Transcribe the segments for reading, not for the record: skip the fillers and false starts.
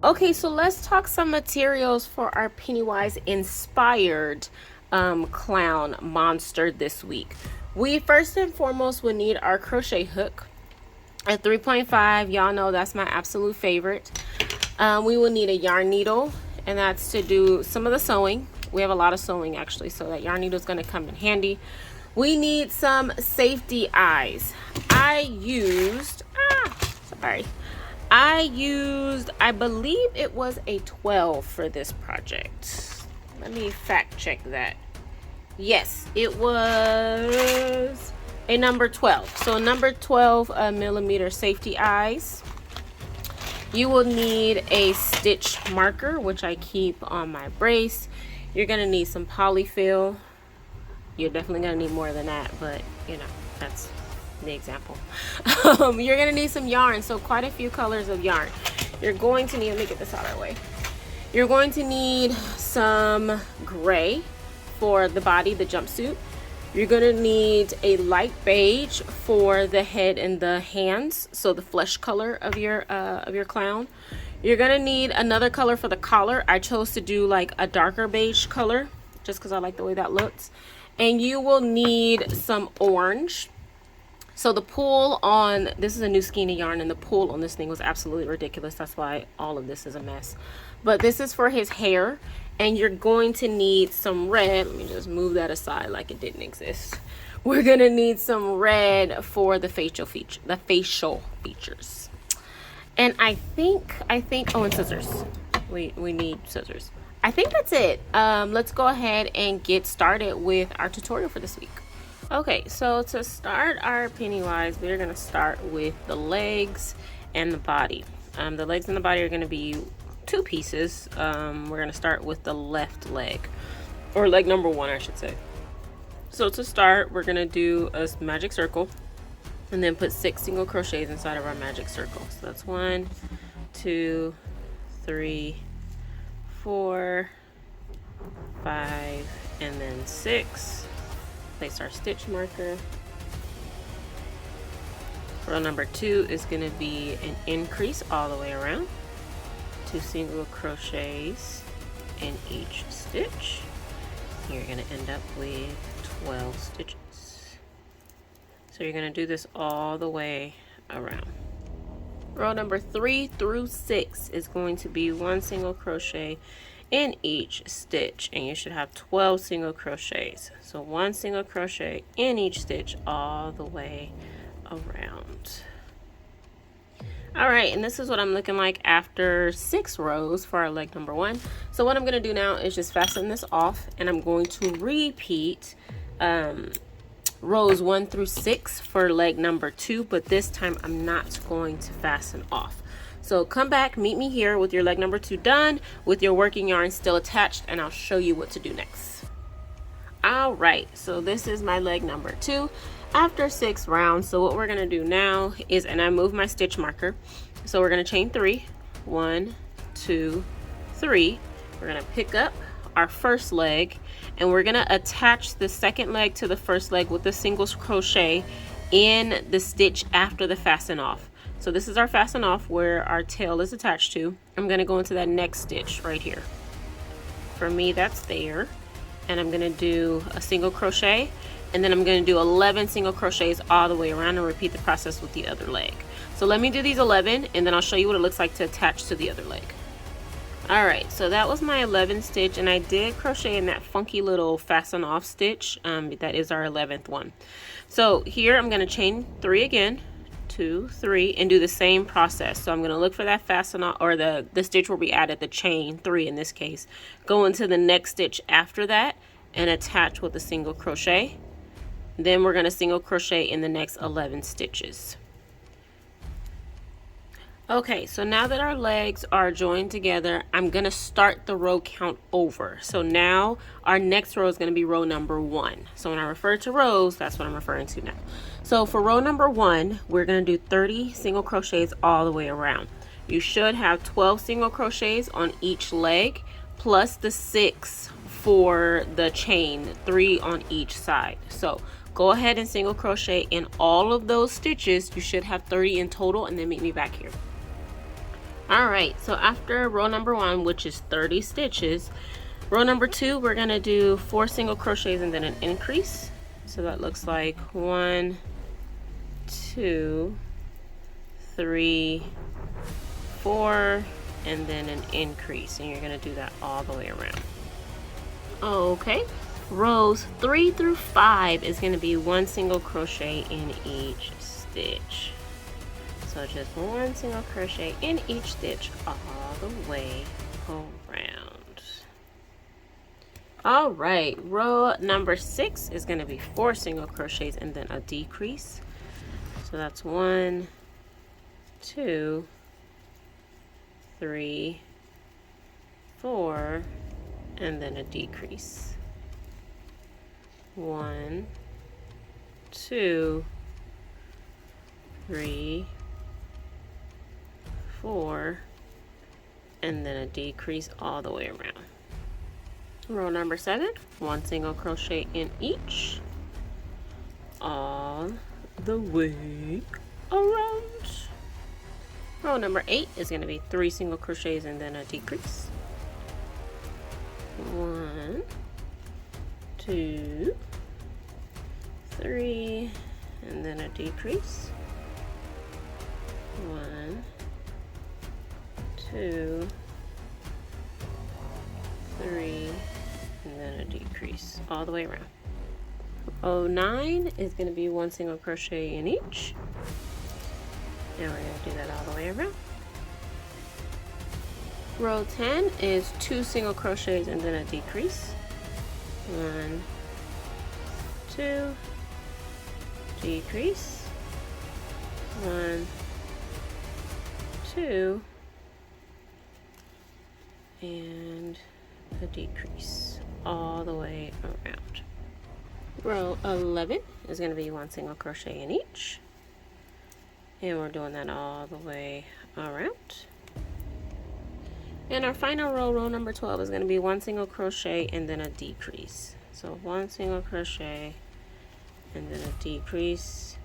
Okay, so let's talk some materials for our Pennywise inspired clown monster this week. We first and foremost would need our crochet hook at 3.5. Y'all know that's my absolute favorite. We will need a yarn needle, and that's to do some of the sewing. We have a lot of sewing actually, so that yarn needle is going to come in handy. We need some safety eyes. I used, I believe it was a 12 for this project. Let me fact check that. Yes, it was a number 12. So number 12 millimeter safety eyes. You will need a stitch marker, which I keep on my brace. You're gonna need some polyfill. You're definitely gonna need more than that, but you know, that's the example. You're gonna need some yarn, so quite a few colors of yarn. You're going to need, let me get this out of our way. You're going to need some gray for the body, the jumpsuit. You're gonna need a light beige for the head and the hands, so the flesh color of your clown. You're gonna need another color for the collar. I chose to do like a darker beige color just because I like the way that looks. And you will need some orange. So the pull on, this is a new skein of yarn, and the pull on this thing was absolutely ridiculous. That's why all of this is a mess. But this is for his hair, and you're going to need some red. Let me just move that aside like it didn't exist. We're gonna need some red for the facial features. And I think, oh, and scissors. We need scissors. I think that's it. Let's go ahead and get started with our tutorial for this week. Okay, so to start our Pennywise, we're going to start with the legs and the body. The legs and the body are going to be two pieces. We're going to start with the left leg, or leg number 1, I should say. So to start, we're going to do a magic circle and then put 6 single crochets inside of our magic circle. So that's 1, 2, 3, 4, 5, and then 6. Place our stitch marker. Row number 2 is going to be an increase all the way around. 2 single crochets in each stitch. You're going to end up with 12 stitches. So you're going to do this all the way around. Row number 3 through 6 is going to be 1 single crochet in each stitch, and you should have 12 single crochets. So 1 single crochet in each stitch all the way around. All right, and this is what I'm looking like after 6 rows for our leg number 1. So what I'm going to do now is just fasten this off, and I'm going to repeat rows 1 through 6 for leg number 2, but this time I'm not going to fasten off. So come back, meet me here with your leg number 2 done, with your working yarn still attached, and I'll show you what to do next. All right, so this is my leg number 2 after 6 rounds. So what we're gonna do now is, and I move my stitch marker, so we're gonna chain 3, 1, 2, 3. We're gonna pick up our first leg, and we're gonna attach the second leg to the first leg with a single crochet in the stitch after the fasten off. So this is our fasten off where our tail is attached to. I'm going to go into that next stitch right here. For me, that's there. And I'm going to do a single crochet, and then I'm going to do 11 single crochets all the way around and repeat the process with the other leg. So let me do these 11, and then I'll show you what it looks like to attach to the other leg. All right, so that was my 11th stitch, and I did crochet in that funky little fasten off stitch. That is our 11th one. So here I'm going to chain 3 again. 2, 3, and do the same process. So I'm going to look for that fasten off, or the stitch where we added the chain 3 in this case. Go into the next stitch after that and attach with a single crochet. Then we're going to single crochet in the next 11 stitches. Okay, so now that our legs are joined together, I'm going to start the row count over. So now our next row is going to be row number 1. So when I refer to rows, that's what I'm referring to now. So for row number 1, we're going to do 30 single crochets all the way around. You should have 12 single crochets on each leg, plus the 6 for the chain, 3 on each side. So go ahead and single crochet in all of those stitches. You should have 30 in total, and then meet me back here. All right, so after row number 1, which is 30 stitches, row number 2, we're gonna do 4 single crochets and then an increase. So that looks like 1, 2, 3, 4, and then an increase, and you're gonna do that all the way around. Okay, rows 3 through 5 is gonna be 1 single crochet in each stitch. So just 1 single crochet in each stitch all the way around. All right, row number 6 is going to be 4 single crochets and then a decrease. So that's 1, 2, 3, 4, and then a decrease. 1, 2, 3, 4, and then a decrease all the way around. Row number 7, 1 single crochet in each all the way around. Row number 8 is going to be 3 single crochets and then a decrease. 1, 2, 3, and then a decrease. 1, 2, 3, and then a decrease all the way around. Row 9 is going to be 1 single crochet in each, and we're going to do that all the way around. Row 10 is 2 single crochets and then a decrease. 1, 2, decrease. 1, 2, and a decrease all the way around. Row 11 is going to be 1 single crochet in each, and we're doing that all the way around. And our final row, row number 12, is going to be 1 single crochet and then a decrease. So 1 single crochet and then a decrease,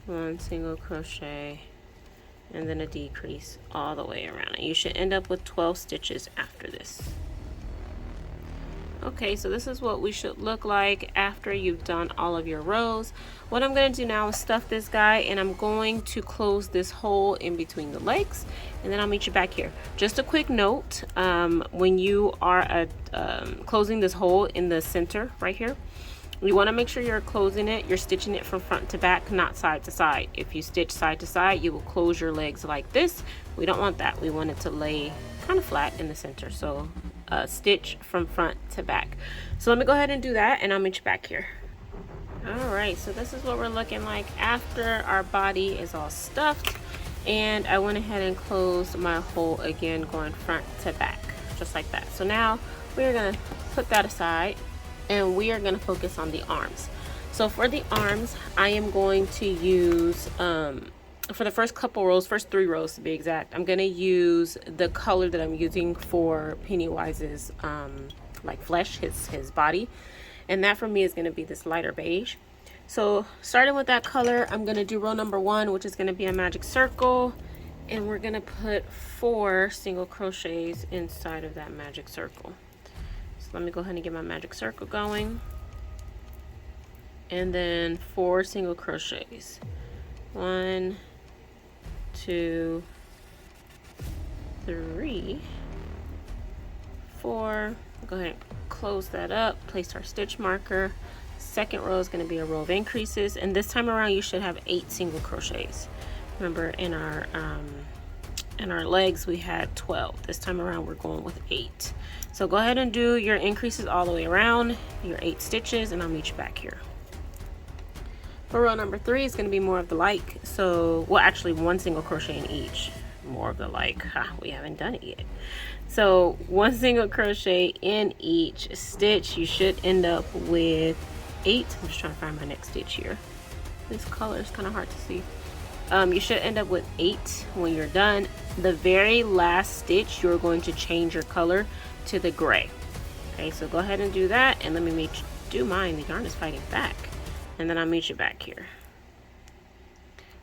1 single crochet and then a decrease all the way around. And you should end up with 12 stitches after this. Okay, so this is what we should look like after you've done all of your rows. What I'm going to do now is stuff this guy, and I'm going to close this hole in between the legs, and then I'll meet you back here. Just a quick note, when you are closing this hole in the center right here, you want to make sure you're closing it, you're stitching it from front to back, not side to side. If you stitch side to side, you will close your legs like this. We don't want that. We want it to lay kind of flat in the center. So stitch from front to back. So let me go ahead and do that, and I'll meet you back here. All right, so this is what we're looking like after our body is all stuffed, and I went ahead and closed my hole again, going front to back, just like that. So now we're gonna put that aside, and we are going to focus on the arms. So for the arms, I am going to use, for the first couple rows, first 3 rows to be exact, I'm going to use the color that I'm using for Pennywise's like flesh, his body. And that for me is going to be this lighter beige. So starting with that color, I'm going to do row number 1, which is going to be a magic circle. And we're going to put 4 single crochets inside of that magic circle. Let me go ahead and get my magic circle going, and then 4 single crochets. 1, 2, 3, 4. Go ahead and close that up, place our stitch marker. Second row is going to be a row of increases, and this time around you should have 8 single crochets. Remember, in our legs we had 12. This time around we're going with 8. So go ahead and do your increases all the way around, your 8 stitches, and I'll meet you back here. For row number 3 is going to be more of the like. So, well, actually 1 single crochet in each. More of the like. We haven't done it yet. So 1 single crochet in each stitch. You should end up with 8. I'm just trying to find my next stitch here. This color is kind of hard to see. You should end up with 8 when you're done. The very last stitch, you're going to change your color to the gray. Okay, so go ahead and do that, and let me meet you. Do mine, the yarn is fighting back. And then I'll meet you back here.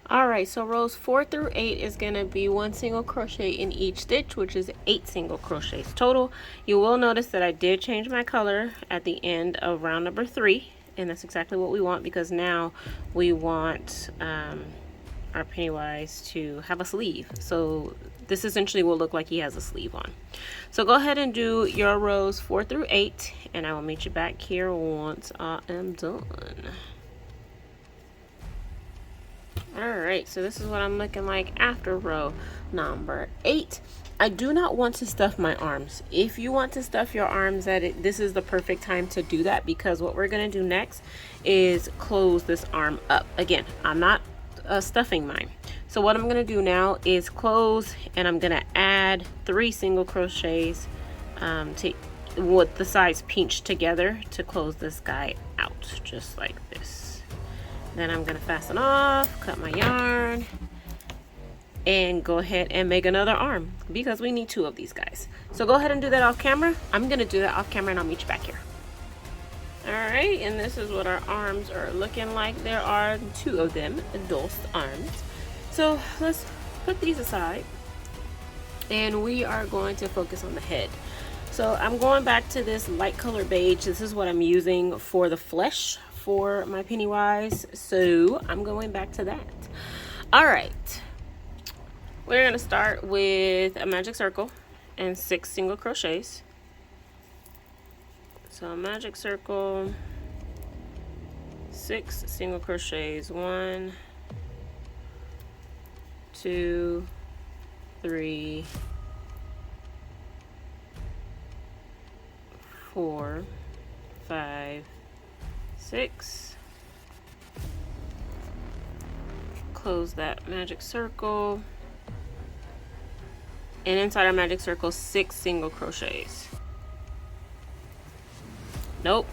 Alright, so rows 4 through 8 is going to be 1 single crochet in each stitch, which is 8 single crochets total. You will notice that I did change my color at the end of round number 3, and that's exactly what we want, because now we want our Pennywise to have a sleeve. So this essentially will look like he has a sleeve on. So go ahead and do your rows 4 through 8, and I will meet you back here once I am done. Alright, so this is what I'm looking like after row number 8. I do not want to stuff my arms. If you want to stuff your arms, this is the perfect time to do that, because what we're going to do next is close this arm up. Again, I'm not stuffing mine. So what I'm going to do now is close, and I'm going to add 3 single crochets with the sides pinched together to close this guy out, just like this. Then I'm going to fasten off, cut my yarn, and go ahead and make another arm, because we need 2 of these guys. So go ahead and do that off camera. I'm going to do that off camera, and I'll meet you back here. Alright, and this is what our arms are looking like. There are 2 of them, adult arms. So let's put these aside, and we are going to focus on the head. So I'm going back to this light color beige. This is what I'm using for the flesh for my Pennywise, so I'm going back to that. Alright, we're going to start with a magic circle and 6 single crochets. So a magic circle, 6 single crochets, 1, 2, 3, 4, 5, 6. Close that magic circle, and inside our magic circle 6 single crochets. Nope,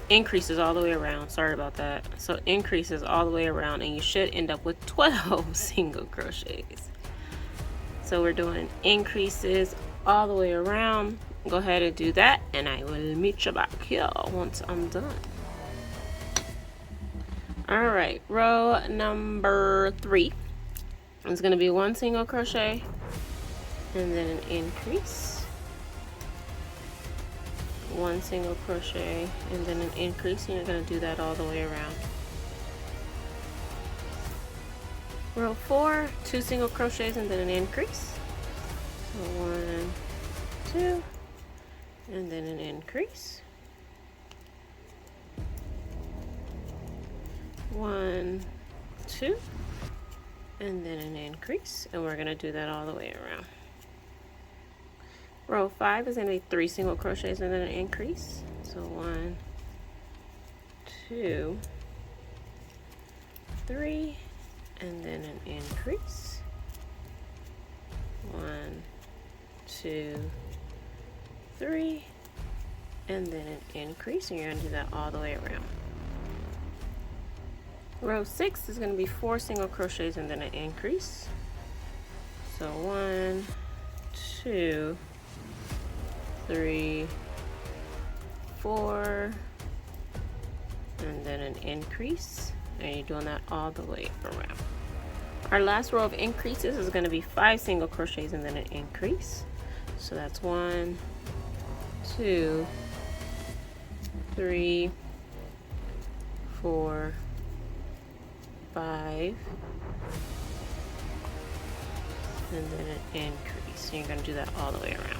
increases all the way around. Sorry about that. So increases all the way around, and you should end up with 12 single crochets. So we're doing increases all the way around. Go ahead and do that, and I will meet you back here once I'm done. Alright, row number 3 is going to be 1 single crochet and then an increase, 1 single crochet and then an increase, and you're going to do that all the way around. Row 4, 2 single crochets and then an increase, so 1, 2, and then an increase, 1, 2, and then an increase, and we're going to do that all the way around. Row 5 is going to be 3 single crochets and then an increase, so 1, 2, 3, and then an increase, 1, 2, 3, and then an increase, and you're going to do that all the way around. Row 6 is going to be 4 single crochets and then an increase. So 1, 2, 3, 4, and then an increase. And you're doing that all the way around. Our last row of increases is going to be 5 single crochets and then an increase. So that's 1, 2, 3, 4, 5, and then an increase. And you're going to do that all the way around.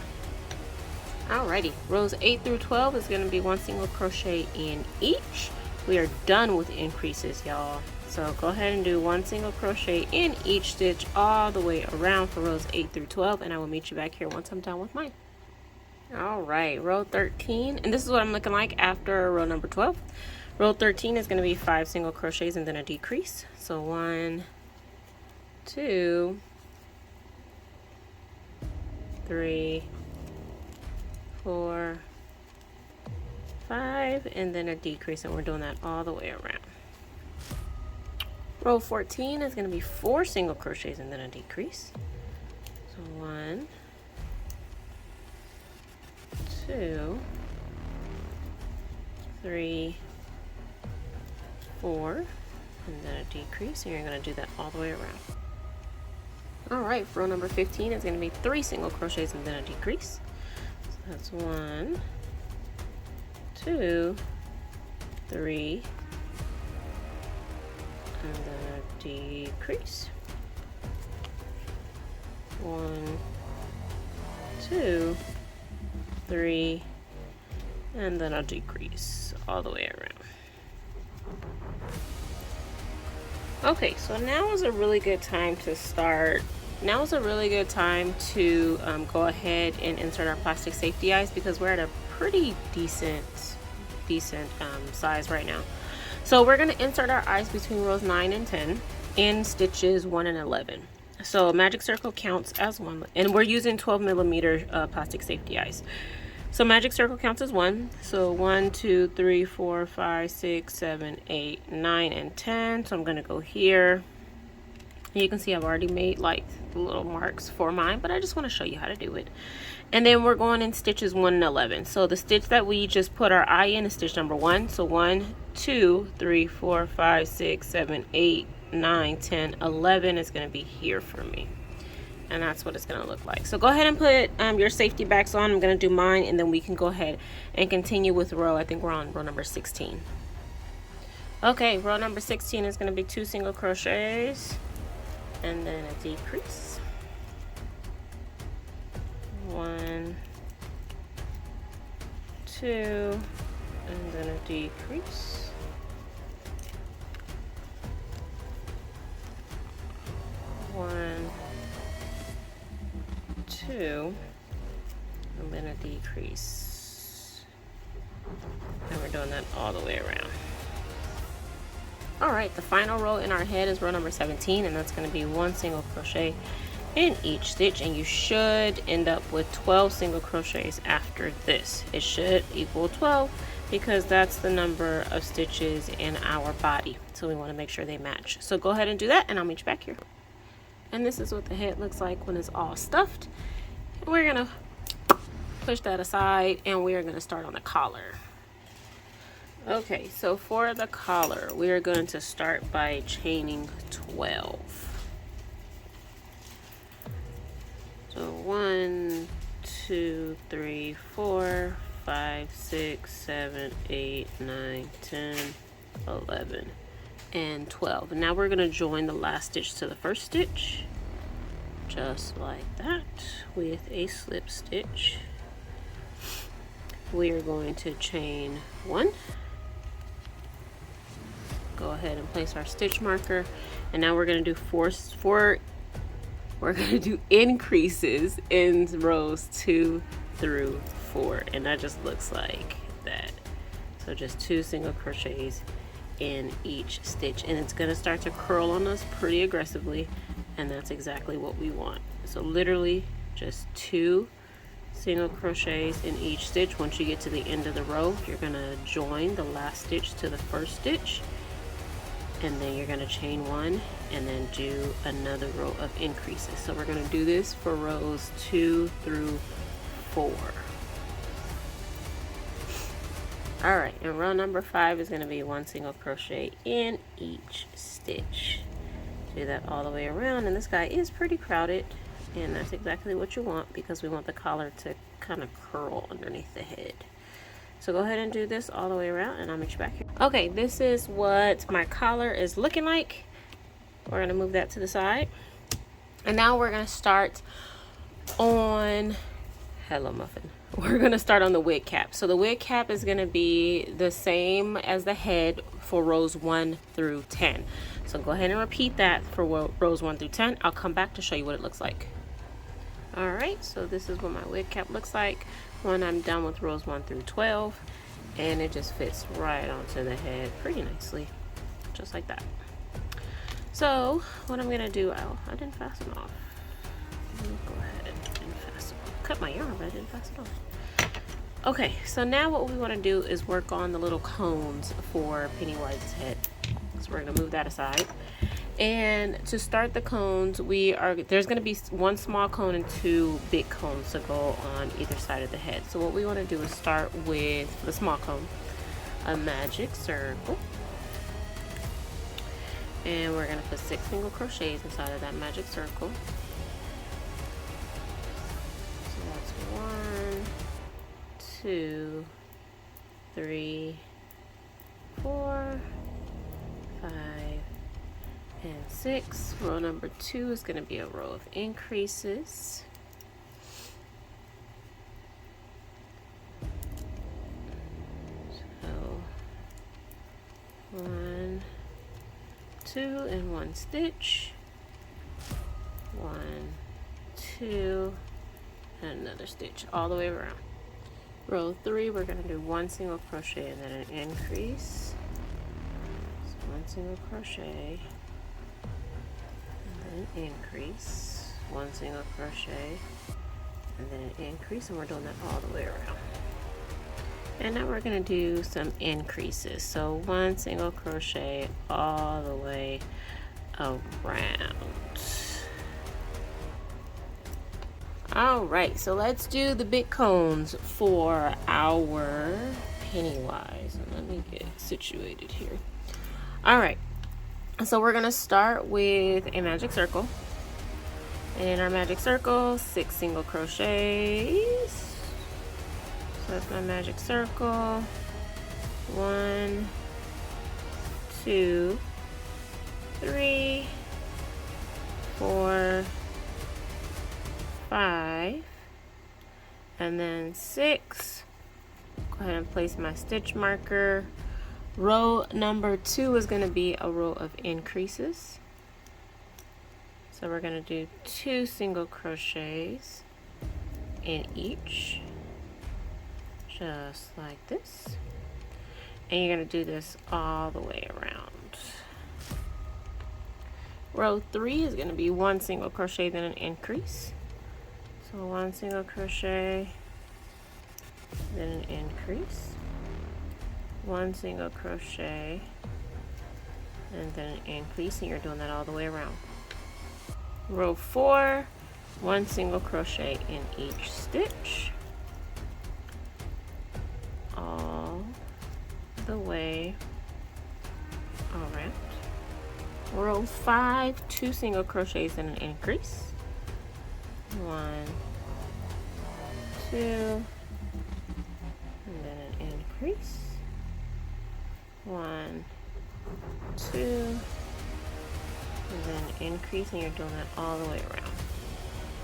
Alrighty, rows 8 through 12 is going to be 1 single crochet in each. We are done with increases, y'all. So go ahead and do 1 single crochet in each stitch all the way around for rows 8 through 12, and I will meet you back here once I'm done with mine. Alright, row 13, and this is what I'm looking like after row number 12. Row 13 is going to be 5 single crochets and then a decrease. So 1, 2, 3, 4, 5, and then a decrease, and we're doing that all the way around. Row 14 is going to be 4 single crochets and then a decrease. So 1, 2, 3, 4, and then a decrease, and you're going to do that all the way around. All right, for row number 15 is going to be 3 single crochets and then a decrease. So that's 1, 2, 3, and then a decrease. 1, 2, 3, and then a decrease all the way around. Okay, so now is a really good time to start. Now is a really good time to go ahead and insert our plastic safety eyes, because we're at a pretty decent size right now. So we're going to insert our eyes between rows 9 and 10 in stitches 1 and 11. So a magic circle counts as 1, and we're using 12mm plastic safety eyes. So magic circle counts as 1. So 1, 2, 3, 4, 5, 6, 7, 8, 9, and 10. So I'm going to go here. You can see I've already made like little marks for mine, but I just want to show you how to do it. And then we're going in stitches 1 and 11. So the stitch that we just put our eye in is stitch number 1. So 1, 2, 3, 4, 5, 6, 7, 8, 9, 10, 11 is going to be here for me. And that's what it's going to look like. So go ahead and put your safety backs on. I'm going to do mine, and then we can go ahead and continue with row. I think we're on row number 16. Okay, row number 16 is going to be 2 single crochets and then a decrease. 1, 2, and then a decrease. 1, 2, and then a decrease. And we're doing that all the way around. All right, the final row in our head is row number 17, and that's going to be 1 single crochet in each stitch, and you should end up with 12 single crochets after this. It should equal 12 because that's the number of stitches in our body, so we want to make sure they match. So go ahead and do that, and I'll meet you back here. And this is what the head looks like when it's all stuffed. We're gonna push that aside, and we are gonna start on the collar. Okay, so for the collar, we are going to start by chaining 12. So 1, 2, 3, 4, 5, 6, 7, 8, 9, 10, 11, and 12. And now we're going to join the last stitch to the first stitch, just like that, with a slip stitch. We are going to chain 1. Go ahead and place our stitch marker, and now we're going to do we're going to do increases in rows 2 through 4, and that just looks like that. So just 2 single crochets in each stitch, and it's going to start to curl on us pretty aggressively, and that's exactly what we want. So literally just 2 single crochets in each stitch. Once you get to the end of the row, you're going to join the last stitch to the first stitch, and then you're going to chain 1 and then do another row of increases. So we're going to do this for rows 2 through 4. All right, and row number 5 is going to be 1 single crochet in each stitch. Do that all the way around, and this guy is pretty crowded, and that's exactly what you want because we want the collar to kind of curl underneath the head. So go ahead and do this all the way around, and I'll meet you back here. Okay, this is what my collar is looking like. We're going to move that to the side. And now we're going to start on, hello muffin. We're going to start on the wig cap. So the wig cap is going to be the same as the head for rows 1 through 10. So go ahead and repeat that for rows 1 through 10. I'll come back to show you what it looks like. All right, so this is what my wig cap looks like when I'm done with rows 1 through 12, and it just fits right onto the head pretty nicely, just like that. So what I'm gonna do, I didn't fasten off. Let me go ahead and fasten off. Cut my yarn, but I didn't fasten off. Okay, so now what we want to do is work on the little cones for Pennywise's head. So we're gonna move that aside. And to start the cones, there's going to be 1 small cone and 2 big cones to go on either side of the head. So what we want to do is start with the small cone, a magic circle, And we're going to put 6 single crochets inside of that magic circle. So that's 1, 2, 3, 4, 5, and 6. Row number 2 is going to be a row of increases. So 1, 2, and 1 stitch, 1, 2, and another stitch all the way around. Row 3, we're going to do 1 single crochet and then an increase. So 1 single crochet and then an increase, 1 single crochet and then an increase, and we're doing that all the way around. And now we're going to do some increases. So 1 single crochet all the way around. Alright, so let's do the big cones for our Pennywise. And let me get situated here. Alright, so we're going to start with a magic circle. And in our magic circle, 6 single crochets. So that's my magic circle. 1, 2, 3, 4, 5, and then 6. Go ahead and place my stitch marker. Row number 2 is going to be a row of increases. So we're going to do 2 single crochets in each, just like this. And you're going to do this all the way around. Row 3 is going to be 1 single crochet, then an increase. So 1 single crochet, then an increase, 1 single crochet, and then an increase, and you're doing that all the way around. Row 4, 1 single crochet in each stitch, all the way around. Row 5, 2 single crochets and an increase. 1, 2, and then an increase. 1, 2, and then an increase, and you're doing that all the way around.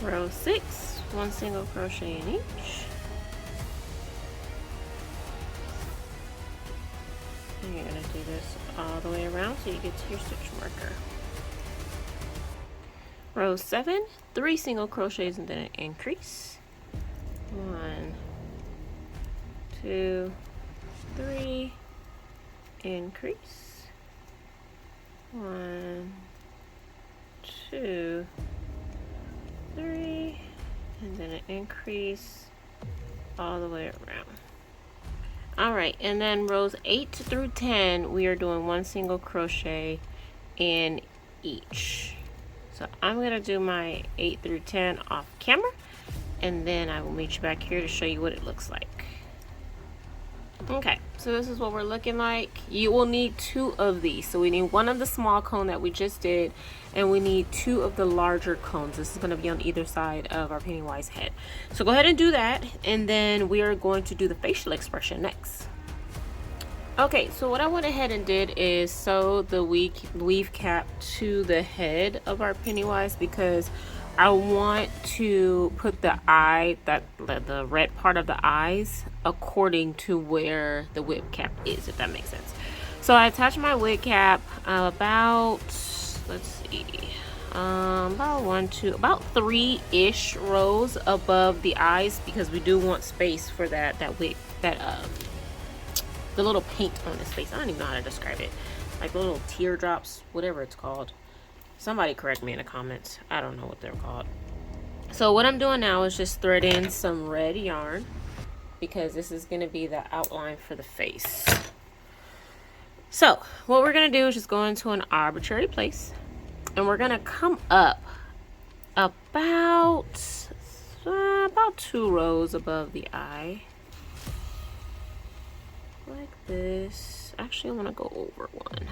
Row 6, 1 single crochet in each. And you're going to do this all the way around so you get to your stitch marker. Row 7, 3 single crochets and then an increase. 1, 2, 3, increase. 1, 2, 3, and then an increase all the way around. Alright, and then rows 8 through 10, we are doing 1 single crochet in each. So I'm going to do my 8 through 10 off camera, and then I will meet you back here to show you what it looks like. Okay, so this is what we're looking like. You will need 2 of these. So we need 1 of the small cone that we just did, and we need 2 of the larger cones. This is going to be on either side of our Pennywise head. So go ahead and do that, and then we are going to do the facial expression next. Okay, so what I went ahead and did is sew the weave cap to the head of our Pennywise, because I want to put the eye, the red part of the eyes, according to where the wig cap is, if that makes sense. So I attached my wig cap about, let's see, about 3-ish rows above the eyes, because we do want space for that wig, the little paint on his face. I don't even know how to describe it. Like little teardrops, whatever it's called. Somebody correct me in the comments. I don't know what they're called. So what I'm doing now is just threading some red yarn, because this is going to be the outline for the face. So what we're going to do is just go into an arbitrary place, and we're going to come up about 2 rows above the eye. Like this. Actually, I want to go over 1,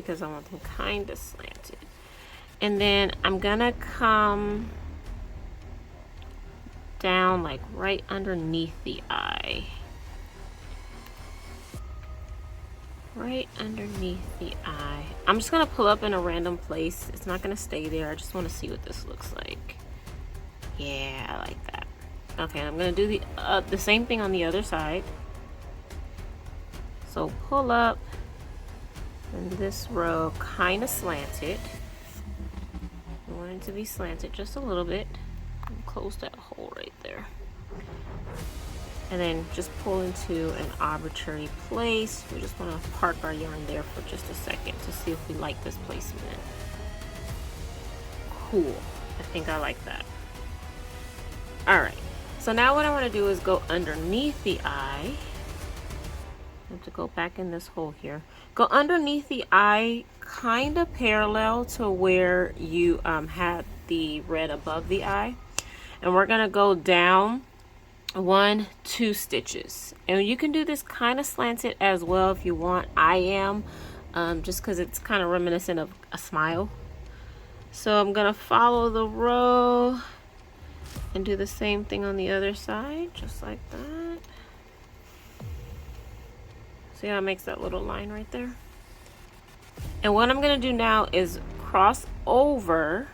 because I want them kind of slanted. And then I'm gonna come down like right underneath the eye. Right underneath the eye. I'm just gonna pull up in a random place. It's not gonna stay there. I just want to see what this looks like. Yeah, I like that. Okay, I'm gonna do the same thing on the other side. So pull up, and this row kind of slanted. I want it to be slanted just a little bit. And close that hole right there. And then just pull into an arbitrary place. We just want to park our yarn there for just a second to see if we like this placement. Cool. I think I like that. Alright. So now what I want to do is go underneath the eye. I have to go back in this hole here. Go underneath the eye, kind of parallel to where you had the red above the eye. And we're going to go down 1-2 stitches, and you can do this kind of slanted as well if you want. I am just because it's kind of reminiscent of a smile. So I'm gonna follow the row and do the same thing on the other side, just like that. See how it makes that little line right there? And what I'm gonna do now is cross over,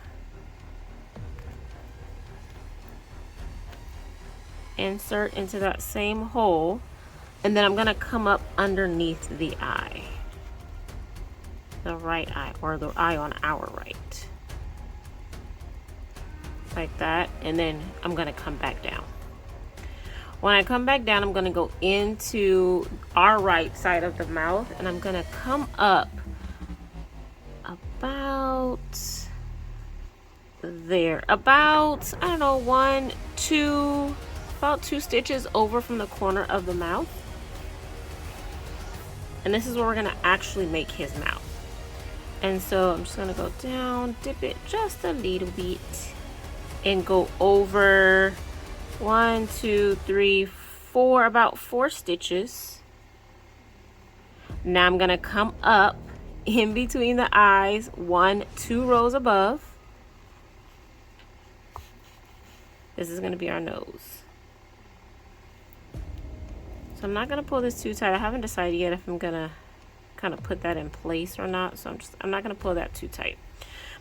insert into that same hole, and then I'm gonna come up underneath the eye, the right eye, or the eye on our right, like that. And then I'm gonna come back down. When I come back down, I'm gonna go into our right side of the mouth, and I'm gonna come up about there, about, I don't know, 1, 2, about 2 stitches over from the corner of the mouth. And this is where we're gonna actually make his mouth. And so I'm just gonna go down, dip it just a little bit, and go over 1, 2, 3, 4, about 4 stitches. Now I'm gonna come up in between the eyes, 1, 2 rows above. This is gonna be our nose. So I'm not gonna pull this too tight. I haven't decided yet if I'm gonna kind of put that in place or not. So I'm not gonna pull that too tight.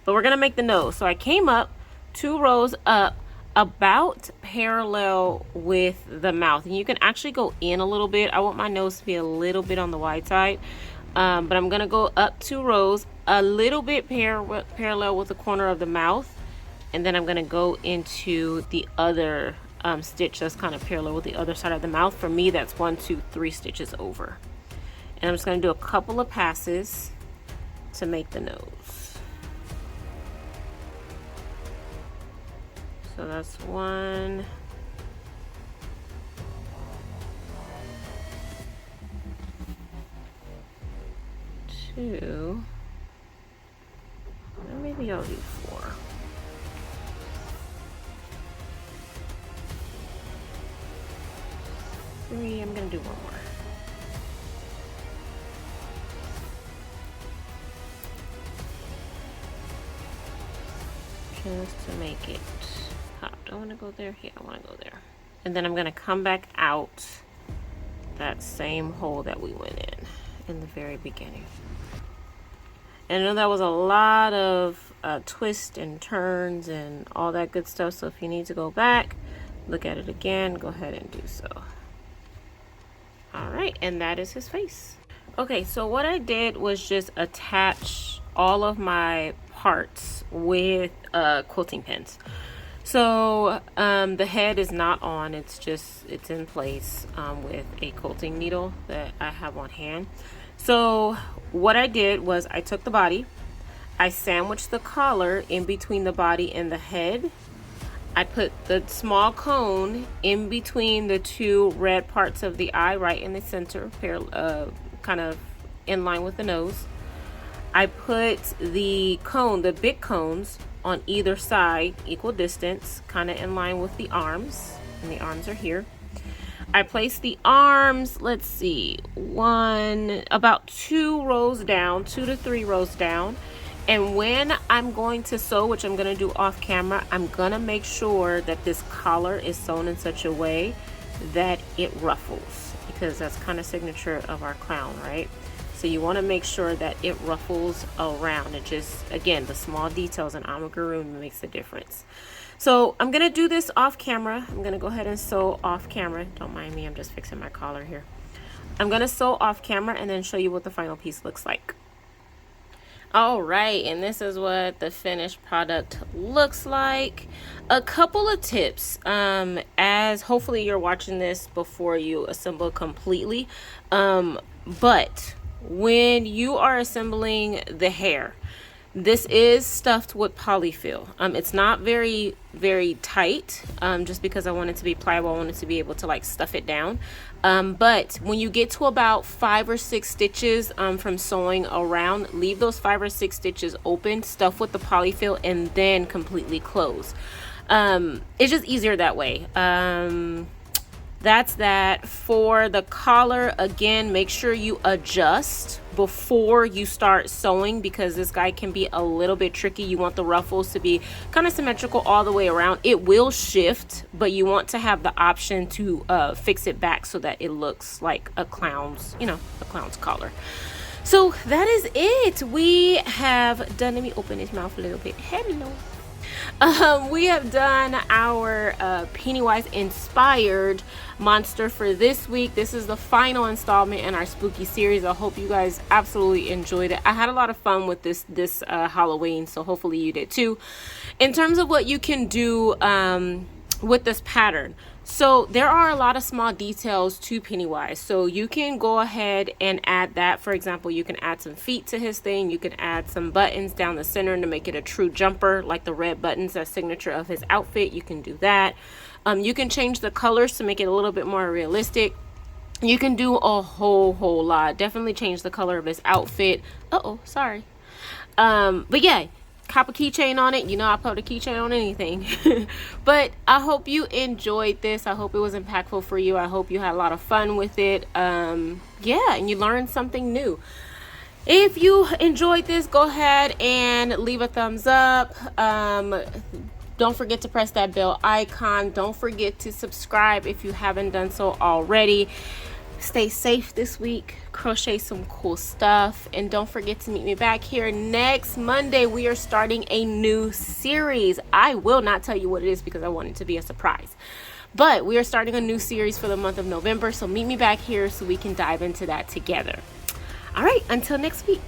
But we're gonna make the nose. So I came up 2 rows up, about parallel with the mouth, and you can actually go in a little bit. I want my nose to be a little bit on the wide side, but I'm gonna go up 2 rows, a little bit parallel with the corner of the mouth, and then I'm gonna go into the other stitch that's kind of parallel with the other side of the mouth. For me, that's 1, 2, 3 stitches over. And I'm just going to do a couple of passes to make the nose. So that's 1, 2, and maybe I'll do 4. 3, I'm gonna do 1 more. Just to make it pop. Do I wanna go there? Yeah, I wanna go there. And then I'm gonna come back out that same hole that we went in the very beginning. And I know that was a lot of twists and turns and all that good stuff, so if you need to go back, look at it again, go ahead and do so. All right, and that is his face. Okay, so what I did was just attach all of my parts with quilting pins. So the head is not on, it's in place with a quilting needle that I have on hand. So what I did was I took the body, I sandwiched the collar in between the body and the head. I put the small cone in between the 2 red parts of the eye, right in the center, kind of in line with the nose. I put the cone, the big cones, on either side, equal distance, kind of in line with the arms, and the arms are here. I place the arms, let's see, about 2 rows down, 2 to 3 rows down. And when I'm going to sew, which I'm going to do off camera, I'm going to make sure that this collar is sewn in such a way that it ruffles, because that's kind of signature of our clown, right? So you want to make sure that it ruffles around. It just, again, the small details in amigurumi makes a difference. So I'm going to do this off camera. I'm going to go ahead and sew off camera. Don't mind me, I'm just fixing my collar here. I'm going to sew off camera and then show you what the final piece looks like. All right, and this is what the finished product looks like. A couple of tips, as hopefully you're watching this before you assemble completely, but when you are assembling the hair, this is stuffed with polyfill. It's not very tight, just because I want it to be pliable. I want it to be able to like stuff it down. But when you get to about 5 or 6 stitches from sewing around, leave those 5 or 6 stitches open, stuff with the polyfill, and then completely close. It's just easier that way. That's that. For the collar, again, make sure you adjust before you start sewing, because this guy can be a little bit tricky. You want the ruffles to be kind of symmetrical all the way around. It will shift, but you want to have the option to fix it back so that it looks like a clown's, you know, a clown's collar. So that is it. We have done, let me open his mouth a little bit. Hello. We have done our Pennywise inspired monster for this week. This is the final installment in our spooky series. I hope you guys absolutely enjoyed it. I had a lot of fun with this Halloween, so hopefully you did too. In terms of what you can do with this pattern, so there are a lot of small details to Pennywise, so you can go ahead and add that. For example, you can add some feet to his thing. You can add some buttons down the center to make it a true jumper, like the red buttons, that's signature of his outfit. You can do that. You can change the colors to make it a little bit more realistic. You can do a whole lot. Definitely change the color of his outfit. Sorry. But yeah, cop a keychain on it. You know, I put a keychain on anything. But I hope you enjoyed this. I hope it was impactful for you. I hope you had a lot of fun with it. Yeah, and you learned something new. If you enjoyed this, go ahead and leave a thumbs up. Don't forget to press that bell icon. Don't forget to subscribe if you haven't done so already. Stay safe this week. Crochet some cool stuff. And don't forget to meet me back here next Monday. We are starting a new series. I will not tell you what it is because I want it to be a surprise. But we are starting a new series for the month of November. So meet me back here so we can dive into that together. All right, until next week.